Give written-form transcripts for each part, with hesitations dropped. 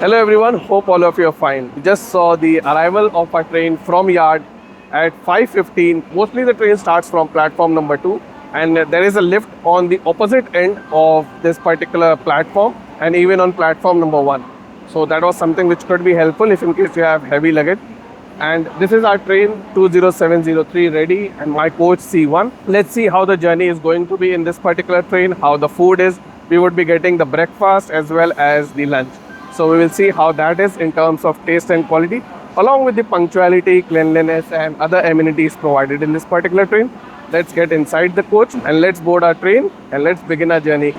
Hello everyone, hope all of you are fine. We just saw the arrival of our train from yard at 5:15. Mostly the train starts from platform number 2 and there is a lift on the opposite end of this particular platform and even on platform number 1. So that was something which could be helpful if in case you have heavy luggage. And this is our train 20703 ready and my coach C1. Let's see how the journey is going to be in this particular train, how the food is. We would be getting the breakfast as well as the lunch. So we will see how that is in terms of taste and quality, along with the punctuality, cleanliness and other amenities provided in this particular train. Let's get inside the coach and let's board our train and let's begin our journey.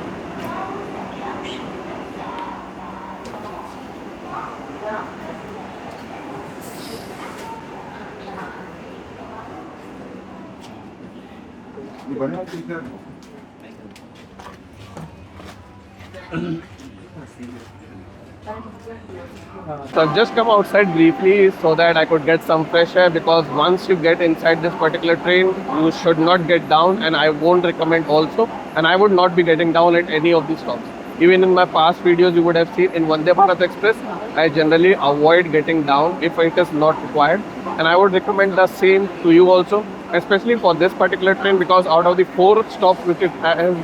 So I've just come outside briefly so that I could get some fresh air, because once you get inside this particular train, you should not get down, and I won't recommend also, and I would not be getting down at any of these stops. Even in my past videos you would have seen in Vande Bharat Express, I generally avoid getting down if it is not required, and I would recommend the same to you also, especially for this particular train, because out of the 4 stops which it has,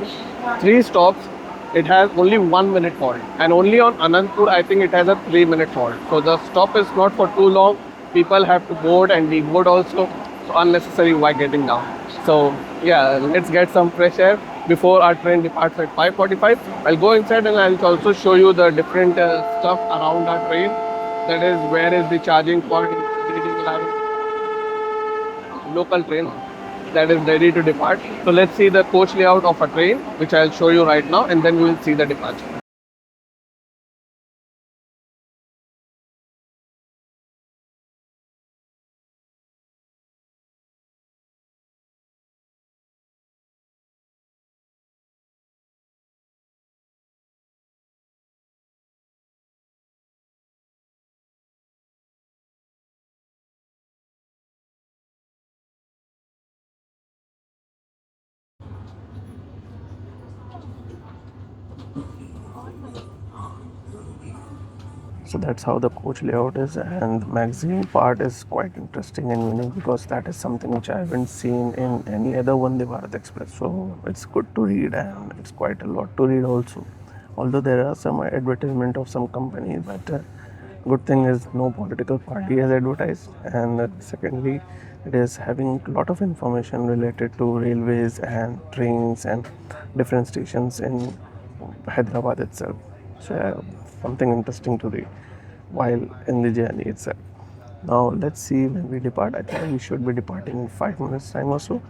3 stops it has only 1 minute halt, and only on Anandpur I think it has a 3-minute halt. So the stop is not for too long. People have to board and deboard also, so unnecessary why getting down. So yeah, let's get some fresh air before our train departs at 5:45. I'll go inside and I'll also show you the different stuff around our train. That is, where is the charging point, reading light, local train that is ready to depart. So let's see the coach layout of a train, which I'll show you right now, and then we will see the departure. So that's how the coach layout is, and the magazine part is quite interesting and unique, because that is something which I haven't seen in any other Vande Bharat Express. So it's good to read, and it's quite a lot to read also. Although there are some advertisement of some companies, but good thing is no political party has advertised, and secondly, it is having a lot of information related to railways and trains and different stations in Hyderabad itself. So something interesting to read while in the journey itself. Now let's see when we depart. I think we should be departing in 5 minutes time or so.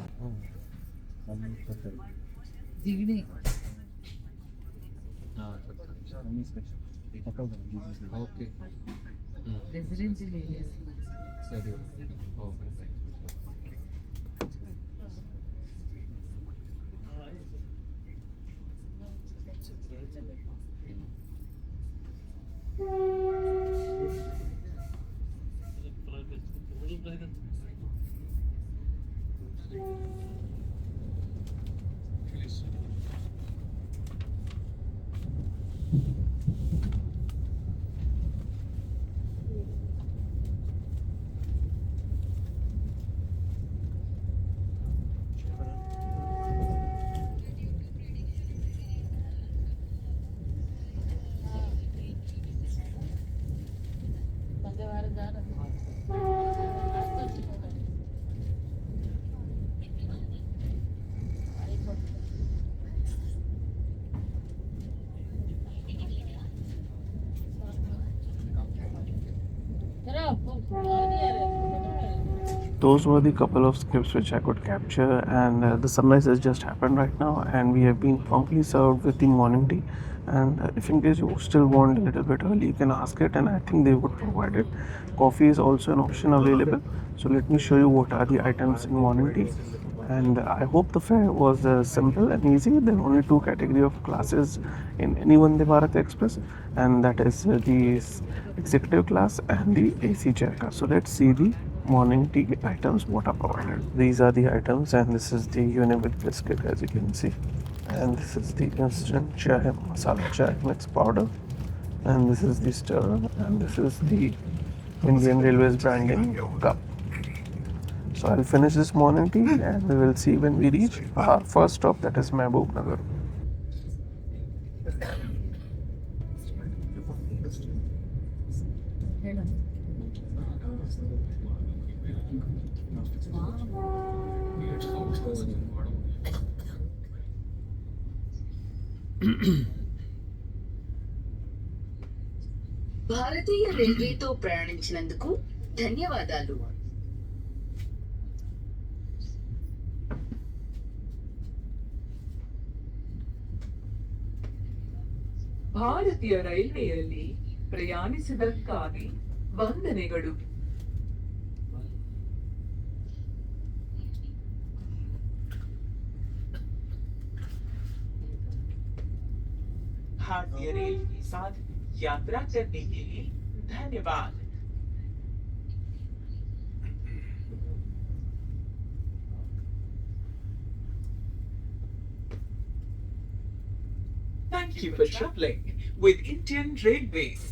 Those were the couple of skips which I could capture, and the sunrise has just happened right now, and we have been promptly served with the morning tea. And if in case you still want a little bit early, you can ask it, and I think they would provide it. Coffee is also an option available. So let me show you what are the items in morning tea. And I hope the fare was simple and easy. There are only 2 category of classes in any Vande Bharat Express, and that is the executive class and the AC chair class. So let's see the morning tea items what are provided. These are the items, and this is the Unimilk biscuit, as you can see, and this is the instant chai masala chai mix powder, And this is the star, and this is the Indian Railways branding cup. So I'll finish this morning tea and we will see when we reach our first stop, that is Mehboob Nagar. భారతీయ రైల్వేతో ప్రయాణించినందుకు ధన్యవాదాలు. ಭಾರತೀಯ ರೈಲ್ವೆಯಲ್ಲಿ ಪ್ರಯಾಣಿಸಿದಕ್ಕಾಗಿ ವಂದನೆಗಳು. भारतीय rail के साथ यात्रा करने के लिए धन्यवाद. Thank you for traveling with Indian Railways.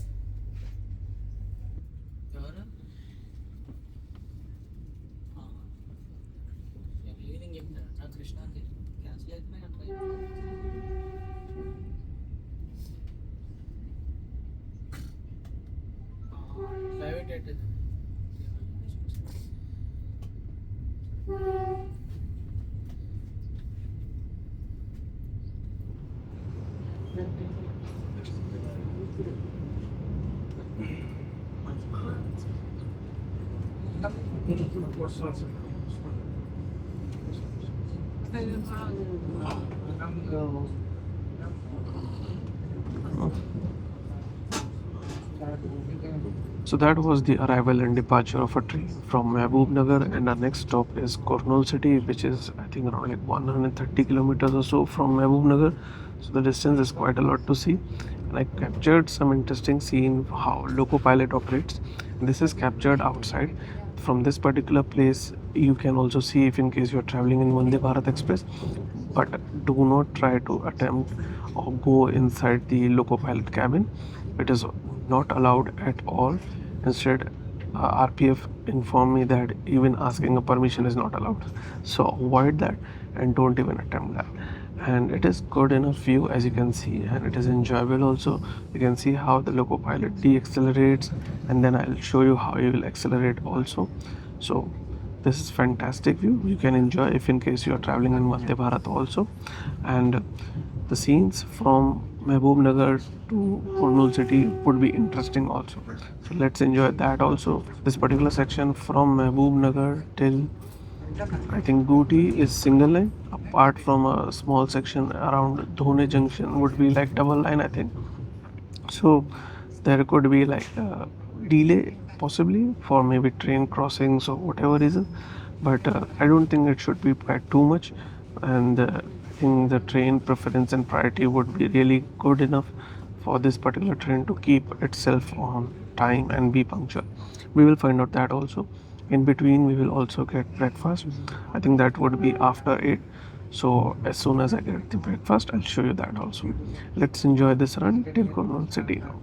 So that was the arrival and departure of a train from Mehboob Nagar, and our next stop is Kurnool city, which is I think around like 130 kilometers or so from Mehboob Nagar. So the distance is quite a lot to see. And I captured some interesting scene how Loco Pilot operates. This is captured outside. From this particular place, you can also see if in case you are traveling in Vande Bharat Express. But do not try to attempt or go inside the Loco Pilot cabin. It is not allowed at all. Instead, RPF informed me that even asking a permission is not allowed. So avoid that and don't even attempt that. And it is good enough view as you can see, and it is enjoyable also. You can see how the Loco Pilot deaccelerates, and then I'll show you how you will accelerate also. So this is fantastic view. You can enjoy if in case you are traveling in Vande Bharat also. And the scenes from Mehboob Nagar to Kurnool city would be interesting also. So let's enjoy that also. This particular section from Mehboob Nagar till I think Gooty is single line. Apart from a small section around Dhone Junction would be like double line, I think. So there could be like a delay possibly for maybe train crossings or whatever reason, but I don't think it should be quite too much. And I think the train preference and priority would be really good enough for this particular train to keep itself on time and be punctual. We will find out that also. In between, we will also get breakfast. I think that would be after 8. So as soon as I get the breakfast, I'll show you that also. Let's enjoy this run till Kurnool city now.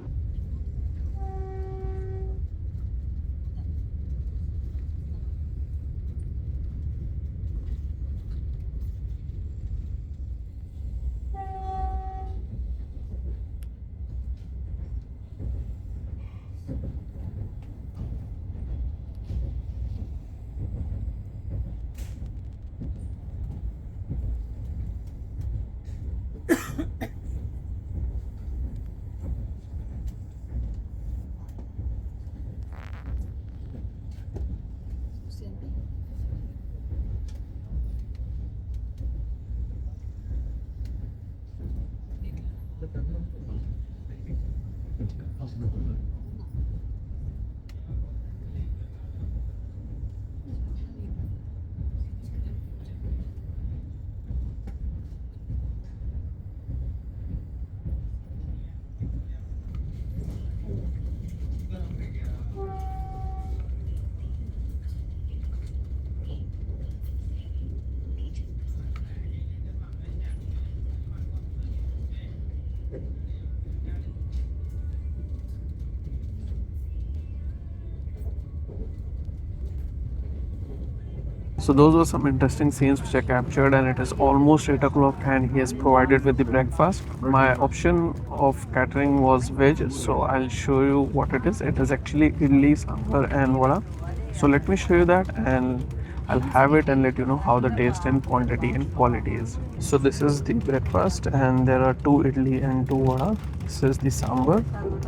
So those were some interesting scenes which I captured, and it is almost 8 o'clock and he has provided with the breakfast. My option of catering was veg, so I'll show you what it is. It is actually idli, sambar and vada. So let me show you that, and I'll have it and let you know how the taste and quantity and quality is. So this is the breakfast, and there are 2 idli and 2 vada. This is the sambar,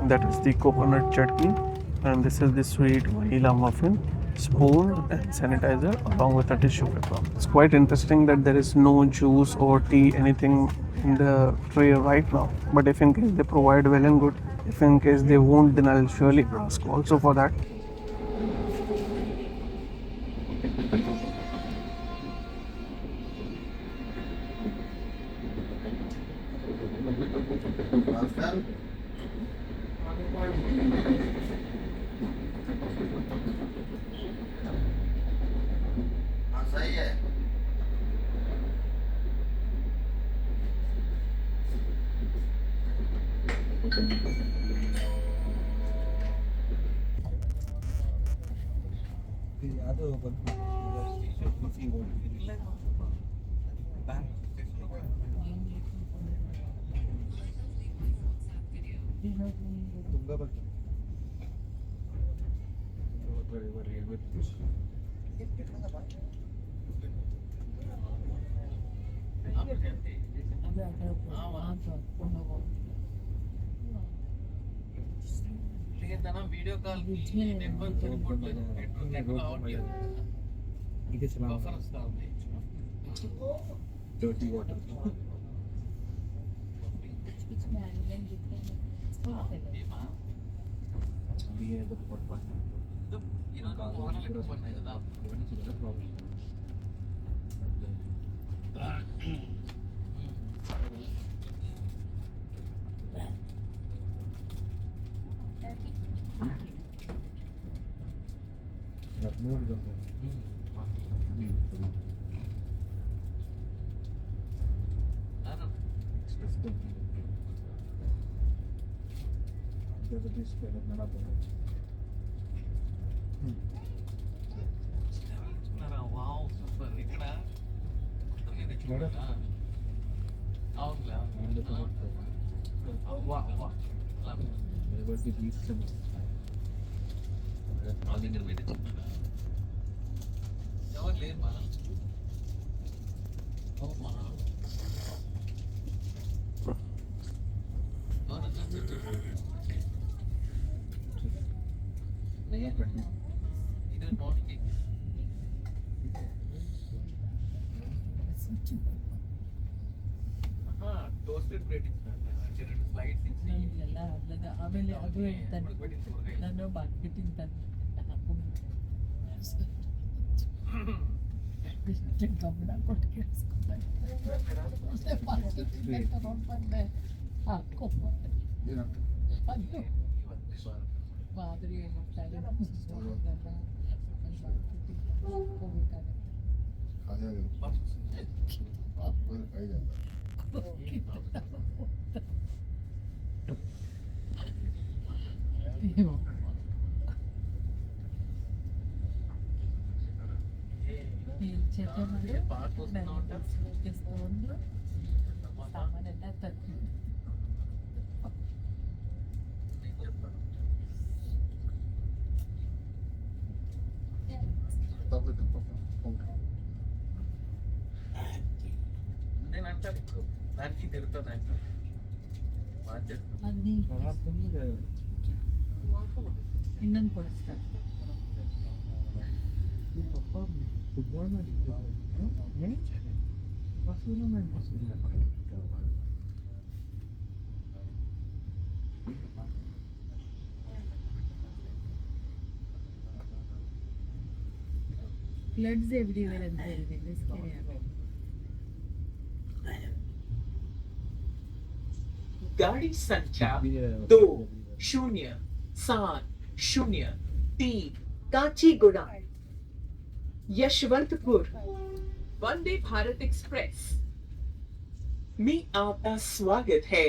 that is the coconut chutney, and this is the sweet vanilla muffin, spoon and sanitizer along with a tissue paper. It's quite interesting that there is no juice or tea, anything in the tray right now. But if in case they provide, well and good. If in case they won't, then I'll surely ask also for that. Video call की network सरिపోవట్లేదు network రావట్లేదు ఇది buffer వస్తా ఉంది dirty water wow super ఇక్కడ అవునులే వా వా ఎవరు లేరు మా ఇది నోట్ కేక్ ಟೋಸ್ಟೆಡ್ ಬ್ರೆಡ್ ಇತ್ತು ಎರಡು ಸ್ಲೈಡ್ಸ್ ಇತ್ತು ಎಲ್ಲ ಆಮೇಲೆ ಅದು ಹೇಳ್ತಾನೆ ನಾನು ಮಾರ್ಕೆಟಿಂಗ್ ತಂದು ಗಮನ ಕೊಟ್ಟು ಕೇಳಿಸ್ಕೊಂಡೆ ಮಾರ್ಕೆಟಿಂಗ್ ತಗೊಂಡು ಬಂದೆ ಹಾಕೊಂಡೆ ಅದು ಮಾದರಿ ಏನಿರ್ತಾರೆ ಸಾಮಾನೆಲ್ಲ ತರ್ತೀನಿ నేను అంటాను దానికి తిరుగుతుంది అంటే ಅಲ್ಲಿ ಇನ್ನೊಂದು ಕೊಡಿಸ್ತಾರೆ ಫ್ಲಡ್ಸ್ ಎವ್ರಿವೇರ್ ಅಂತ ಹೇಳಿದೆ गाड़ी संख्या 2070 काचीगुड़ा यशवंतपुर वंदे भारत एक्सप्रेस में आपका स्वागत है।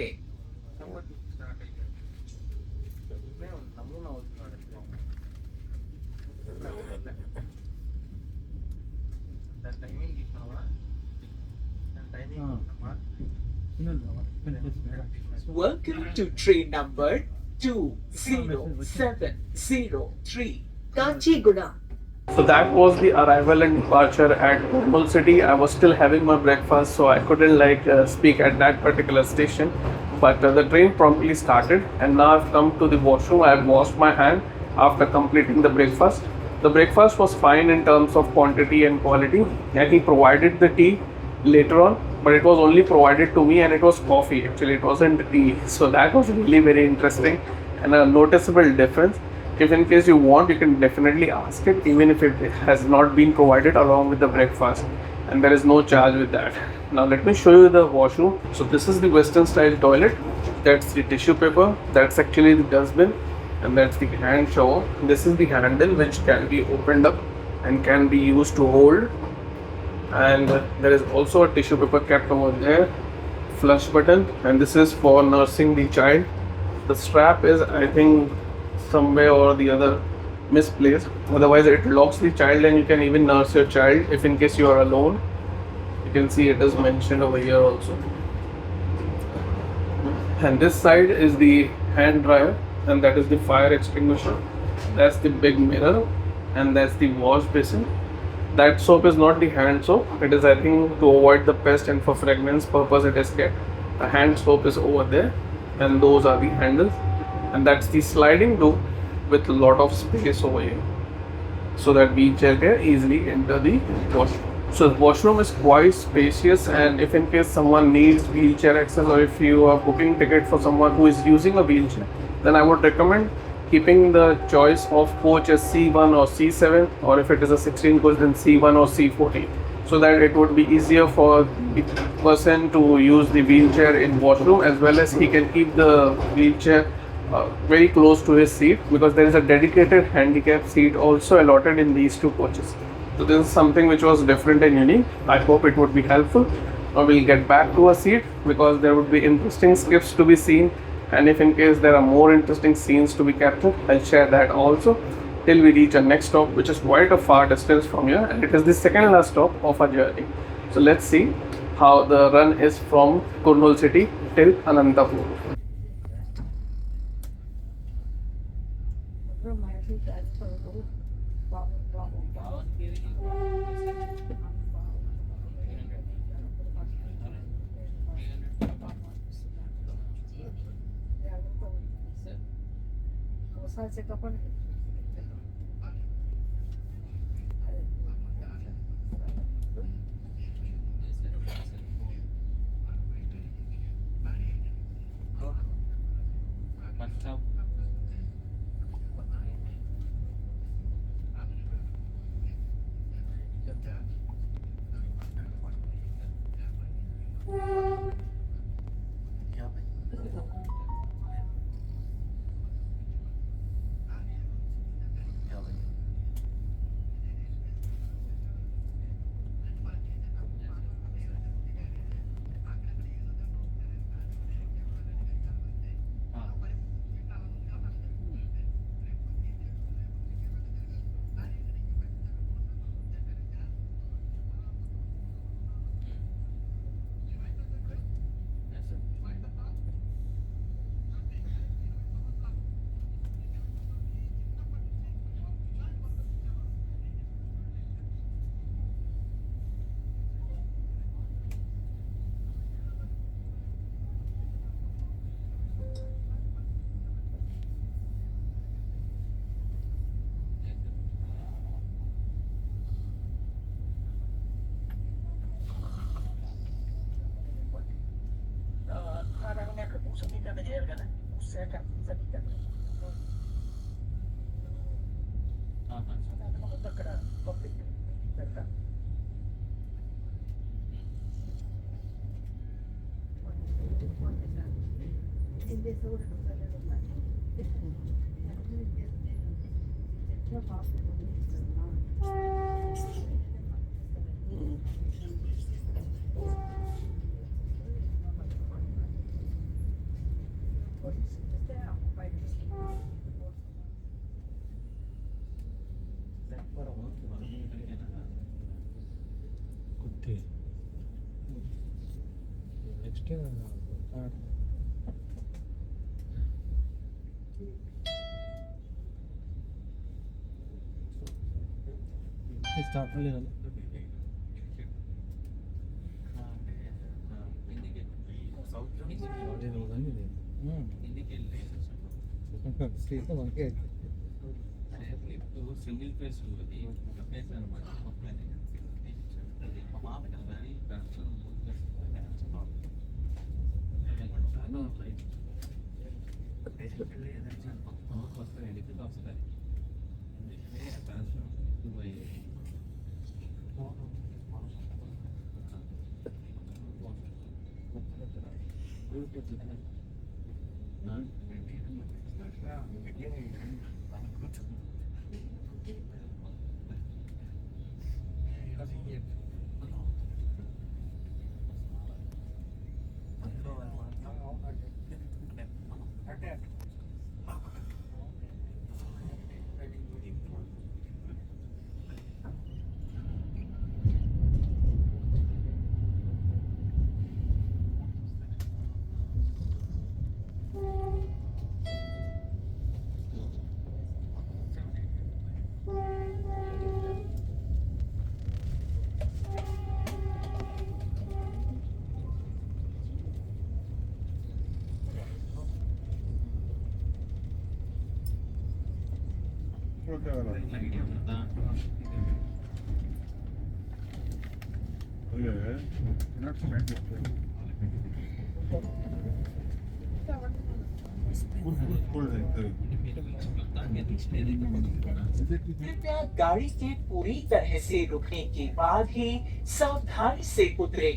Welcome to train number 20703, Kacheguda. So that was the arrival and departure at Mumbai City. I was still having my breakfast, so I couldn't speak at that particular station. But the train promptly started, and now I've come to the washroom. I've washed my hand after completing the breakfast. The breakfast was fine in terms of quantity and quality, and he provided the tea later on, but it was only provided to me, and it was coffee. Actually, it wasn't tea, so that was really very interesting and a noticeable difference. If in case you want, you can definitely ask it, even if it has not been provided along with the breakfast, and there is no charge with that. Now let me show you the washroom. So this is the Western style toilet. That's the tissue paper. That's actually the dustbin, and that's the hand shower. This is the handle which can be opened up and can be used to hold. And there is also a tissue paper kept over there. Flush button, and this is for nursing the child. The strap is, I think, somewhere or the other misplaced. Otherwise, it locks the child, and you can even nurse your child if in case you are alone. You can see it is mentioned over here also. And this side is the hand dryer, and that is the fire extinguisher. That's the big mirror, and that's the wash basin. That soap is not the hand soap. It is, I think, to avoid the pest and for fragrance purpose it is kept. The hand soap is over there, and those are the handles. And that's the sliding door with a lot of space over here, so that wheelchair can easily enter the washroom. So the washroom is quite spacious, and if in case someone needs wheelchair access, or if you are booking ticket for someone who is using a wheelchair, then I would recommend keeping the choice of coach as C1 or C7, or if it is a 16 coach, then C1 or C14, so that it would be easier for the person to use the wheelchair in washroom, as well as he can keep the wheelchair very close to his seat, because there is a dedicated handicap seat also allotted in these two coaches. So this is something which was different and unique. I hope it would be helpful. Now we'll get back to a seat, because there would be interesting skips to be seen, and if in case there are more interesting scenes to be captured, I'll share that also, till we reach our next stop, which is quite a far distance from here, and it is the second last stop of our journey. So let's see how the run is from Kurnool city till Anantapur. Single phase ఉంటుంది face అనమాట कृपया गाड़ी के पूरी तरह से रुकने के बाद ही सावधानी से उतरे।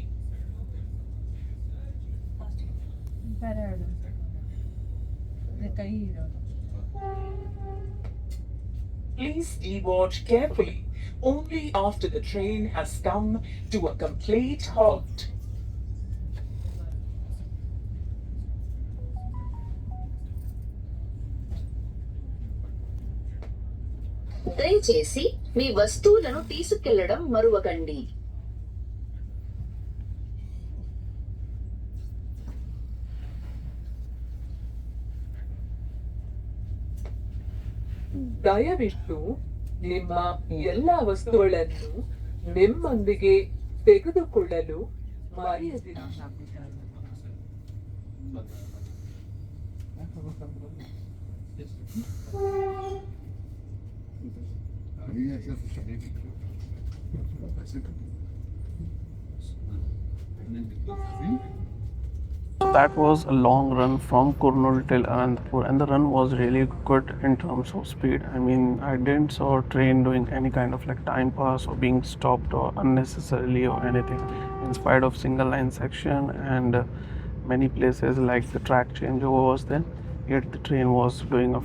Please deboard carefully only after the train has come to a complete halt. దయచేసి మీ వస్తువులను తీసుకెళ్లడం మరువకండి. ದಯವಿಟ್ಟು ನಿಮ್ಮ ಎಲ್ಲ ವಸ್ತುಗಳನ್ನು ನಿಮ್ಮೊಂದಿಗೆ ತೆಗೆದುಕೊಳ್ಳಲು ಮರೆಯದಿರಿ. That was a long run from Kurnool till Anandpur, and the run was really good in terms of speed. I mean, I didn't saw a train doing any kind of like time pass or being stopped or unnecessarily or anything. In spite of single line section and many places like the track changeover was there, yet the train was doing a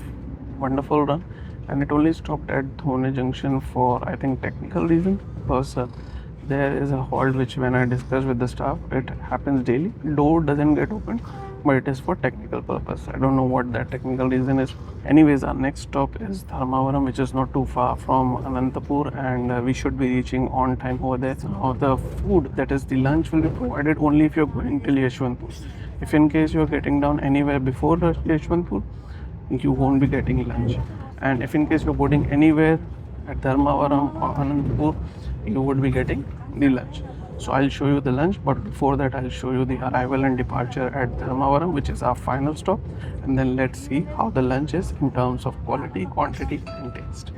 wonderful run, and it only stopped at Dhone Junction for I think technical reason because there is a halt which when I discuss with the staff, it happens daily. Door doesn't get opened, but it is for technical purpose. I don't know what that technical reason is. Anyways, our next stop is Dharmavaram, which is not too far from Anantapur, and we should be reaching on time over there. Now, the food, that is the lunch, will be provided only if you're going till Yesvantpur. If in case you're getting down anywhere before Yesvantpur, you won't be getting lunch. And if in case you're boarding anywhere at Dharmavaram or Anantapur, you would be getting the lunch. So I'll show you the lunch, but before that I'll show you the arrival and departure at Dharmavaram, which is our final stop, and then let's see how the lunch is in terms of quality, quantity and taste.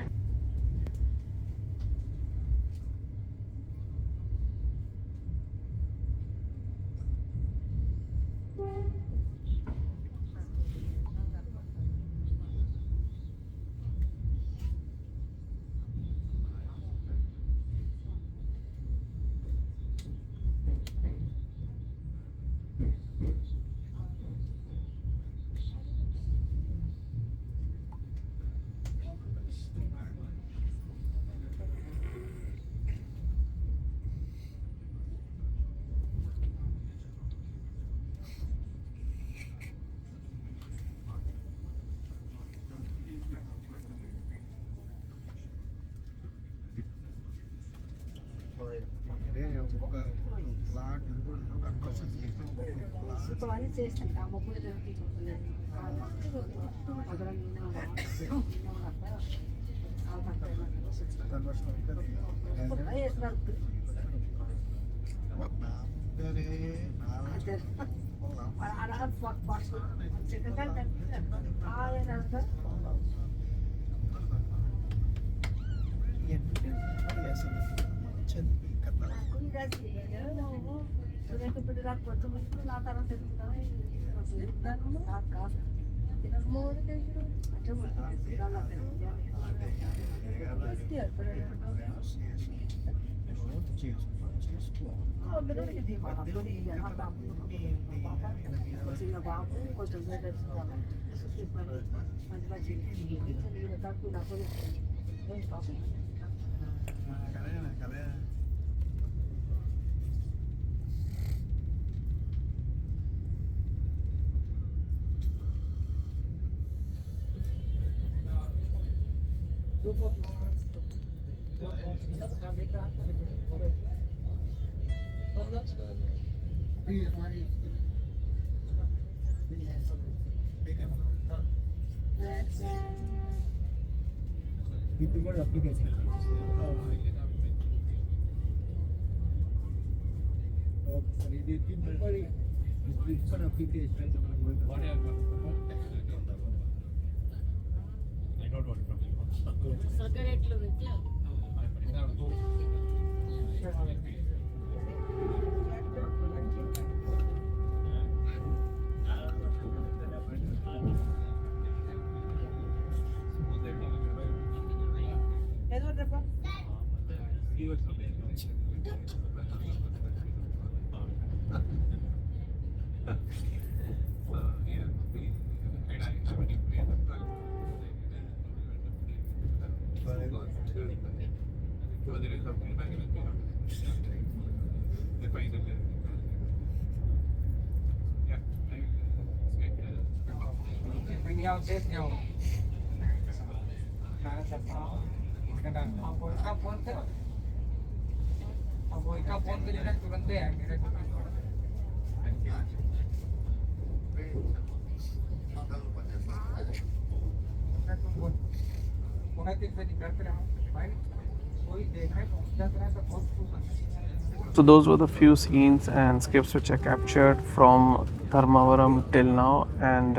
So those were the few scenes and skips which I captured from Dharmavaram till now, and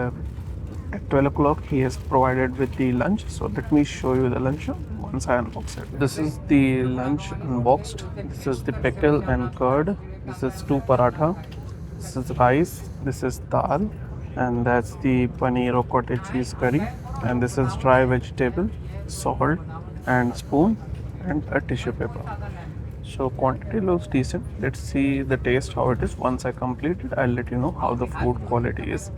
at 12 o'clock he has provided with the lunch. So let me show you the lunch once I unbox it. This is the lunch unboxed. This is the pickle and curd. This is 2 paratha. This is rice. This is dal, and that's the paneer or cottage cheese curry. And this is dry vegetable, salt and spoon, and a tissue paper. So quantity looks decent. Let's see the taste how it is. Once I complete it, I'll let you know how the food quality is.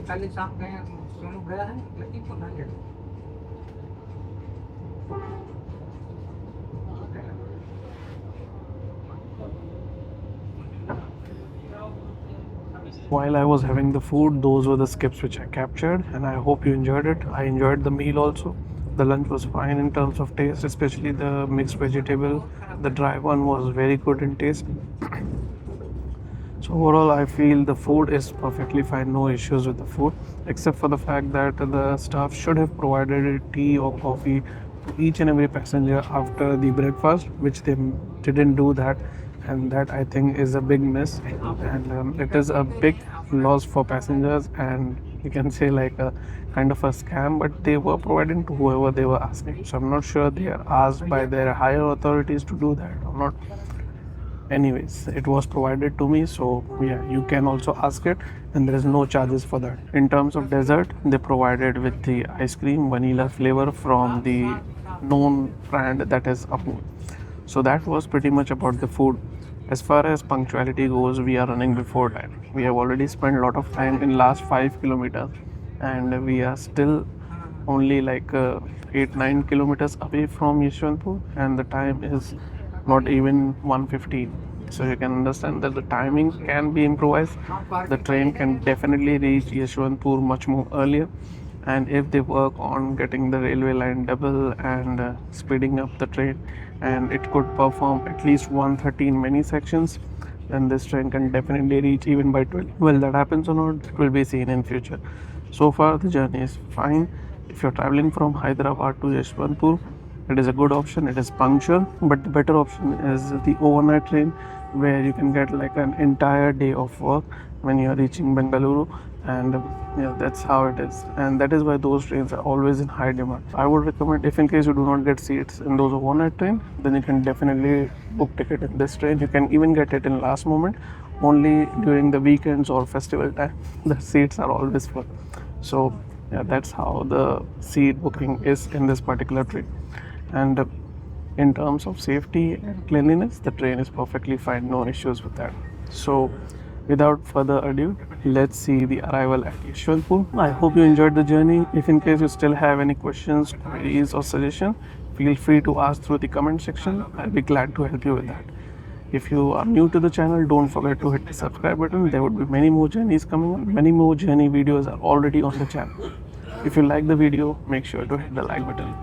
कल शाम गए सोनू गया है लेकिन पुनः गया While I was having the food, those were the skips which I captured, and I hope you enjoyed it. I enjoyed the meal also. The lunch was fine in terms of taste, especially the mixed vegetable. The dry one was very good in taste. So overall, I feel the food is perfectly fine, no issues with the food, except for the fact that the staff should have provided tea or coffee to each and every passenger after the breakfast, which they didn't do that, and that I think is a big miss, and it is a big loss for passengers, and you can say like a kind of a scam, but they were providing to whoever they were asking. So I'm not sure they are asked by their higher authorities to do that or not. Anyways, it was provided to me, so yeah, you can also ask it, and there is no charges for that. In terms of dessert, they provided with the ice cream vanilla flavor from the known brand, that is Amul. So that was pretty much about the food. As far as punctuality goes, we are running before time. We have already spent a lot of time in last 5 kilometers, and we are still only like 8-9 kilometers away from Yesvantpur, and the time is not even 1:15. So you can understand that the timing can be improvised. The train can definitely reach Yesvantpur much more earlier, and if they work on getting the railway line double and speeding up the train, and it could perform at least 130 in many sections, then this train can definitely reach even by 12. Well, that happens or not, it will be seen in future. So far the journey is fine. If you're traveling from Hyderabad to Yesvantpur, it is a good option. It is punctual, but the better option is the overnight train, where you can get like an entire day of work when you are reaching Bengaluru. And yeah, that's how it is, and that is why those trains are always in high demand. I would recommend, if in case you do not get seats in those overnight train, then you can definitely book ticket in this train. You can even get it in last moment. Only during the weekends or festival time the seats are always full. So yeah, that's how the seat booking is in this particular train. And in terms of safety and cleanliness, the train is perfectly fine, no issues with that. So without further ado, let's see the arrival at Yesvantpur. I hope you enjoyed the journey. If in case you still have any questions, queries or suggestions, feel free to ask through the comment section. I'll be glad to help you with that. If you are new to the channel, don't forget to hit the subscribe button. There would be many more journeys coming on. Many more journey videos are already on the channel. If you like the video, make sure to hit the like button.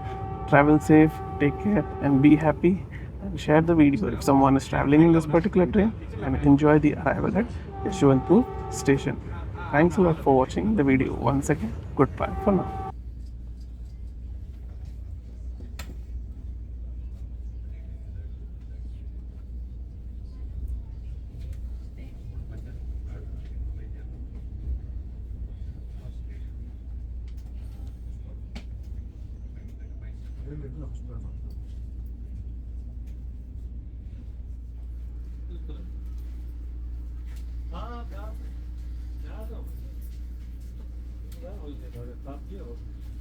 Travel safe, take care, and be happy. And share the video if someone is traveling in this particular train, and enjoy the arrival at Yesvantpur station. Thanks a lot for watching the video once again. Goodbye for now. हाँ क्या क्या